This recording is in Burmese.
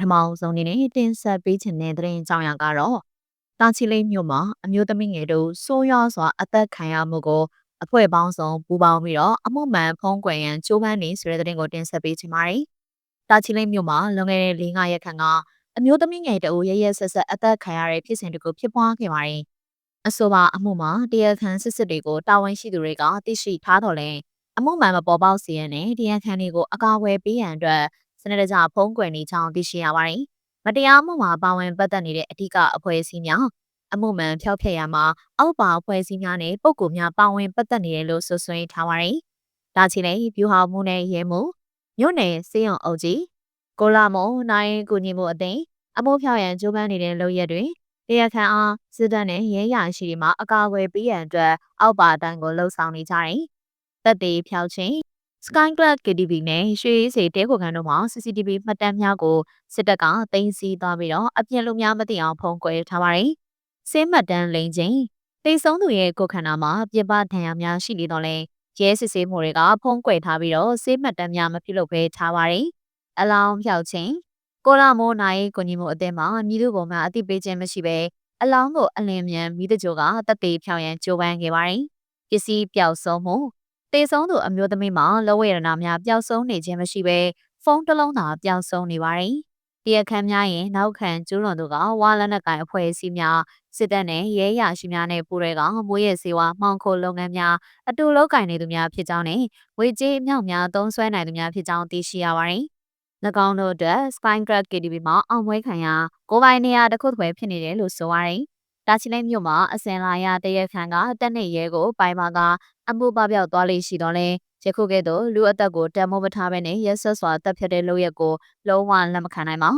ထမအောင်ဆုံးအနေနဲ့တင်ဆက်ပေးချင်တဲ့သတင်းအကြောင်းအရာကတော့တာချီလိတ်မြို့မှာအမျိုးသမီးငယ်တို့ဆိုးရွားစွာအသက်ခံရမှုကိုအဖွဲ့ပေါင်းစုံပူးပေါင်းပြီးတော့အမှုမှန်ဖုံးကွယ်ရန်ကြိုးပမ်းနေဆိုတဲ့သတင်းကိုတင်ဆက်ပေးချင်ပါတယ်။တာချီလိတ်မြို့မှာလွန်ခဲ့တဲ့၄-၅ရက်ခန့်ကအမျိုးသမီးငယ်တို့ရရဆက်ဆက်အသက်ခံရတဲ့ဖြစ်စဉ်တကူဖြစ်ပွားခဲ့ပါတယ်။အဆိုပါအမှုမှာတရားခံစစ်စစ်တွေကိုတာဝန်ရှိသူတွေကသိရှိထားတော့လဲအမှုမှန်မပေါ်ပေါက်စေရန်နဲ့တရားခံတွေကိုအကာအကွယ်ပေးရန်အတွက်စနစ်တကျဖုံးကွယ်နေကြောင်းသိရှိရပါတယ်။မတရားမှုမှာပါဝင်ပတ်သက်နေတဲ့အဓိကအဖွဲ့အစည်းများအမှုမှန်ဖျောက်ဖျက်ရမှာအောက်ပါအဖွဲ့အစည်းများနဲ့ပုဂ္ဂိုလ်များပါဝင်ပတ်သက်နေတယ်လို့ဆွဆွဲထားပါတယ်။ဒါချီလေဗျူဟာမှုနဲ့ရဲမှုမြို့နယ်စေယုံအုပ်ကြီးကိုလာမုံနိုင်ကူညီမှုအသိအမှုဖျောက်ရန်ကြိုးပမ်းနေတဲ့လုပ်ရက်တွေတရားခံအားစစ်တပ်နဲ့ရဲရရှိတွေမှာအကာအကွယ်ပေးရန်အတွက်အောက်ပါအတိုင်းကိုလှုံ့ဆော်နေကြတယ်။တပ်တွေဖျောက်ခြင်းSky Club KTV နဲ့ရွှေရည်စေတဲခိုခန်းတို့မှာ CCTV မှတ်တမ်းများကိုစစ်တပ်ကတင်စီသွားပြီးတော့အပြစ်လူများမသိအောင်ဖုံးကွယ်ထားပါတယ်။စင်းမှတ်တမ်းလိမ်ခြင်းတိတ်ဆုံးသူရဲ့ကိုယ်ခန္ဓာမှာပြပဒဏ်ရာများရှိနေတော့လဲရဲစစ်ဆေးမှုတွေကဖုံးကွယ်ထားပြီးတော့စင်းမှတ်တမ်းများမပြုလုပ်ဘဲထားပါတယ်။အလောင်းဖျောက်ခြင်းကိုလာမိုးနိုင်ကိုညီမှုအသင်းမှာမြည်သူပေါ်မှာအသိပေးခြင်းမရှိဘဲအလောင်းကိုအလင်းမြန်မိတကြိုကတပ်သေးဖြောင်းရန်ကြိုးပမ်းခဲ့ပါတယ်။ပစ္စည်းပျောက်ဆုံးမှုတေဆုံးသူအမျိုးသမီးမှာလောဝေရနာများပျောက်ဆုံးနေခြင်းမရှိဘဲဖုန်းတစ်လုံးသာပျောက်ဆုံးနေပါတယ်။တရားခံများရဲ့နောက်ခံကျူးလွန်သူကဝါလက်နက်ကိုင်အဖွဲ့အစည်းများစစ်တပ်နဲ့ရဲရရှိများနဲ့ပူးရဲကမွေးရစေဝါမှောင်ခိုလုပ်ငန်းများအတူလုပ်ကိုင်နေသူများဖြစ်ကြောင်းနဲ့ဝေကြေးအမြောက်များသုံးစွဲနိုင်သူများဖြစ်ကြောင်းသိရှိရပါတယ်။၎င်းတို့အတွက် Sky Club KTV မှာအောင်ပွဲခံရကိုပိုင်နေရာတစ်ခုတစ်ဖြစ်နေတယ်လို့ဆိုပါတယ်။တာချီလိတ်မြို့မှာအစင်လာရတရက်ခန့်ကတက်နေရဲကိုပိုင်ပါကအမှုပပျောက်သွားလိမ့်ရှိတော့လဲယခုကဲ့သို့လူအသက်ကိုတန်မိုးမထားဘဲနဲ့ရက်ဆက်စွာတပ်ဖြတ်တဲ့လုပ်ရက်ကိုလုံးဝလက်မခံနိုင်ပါ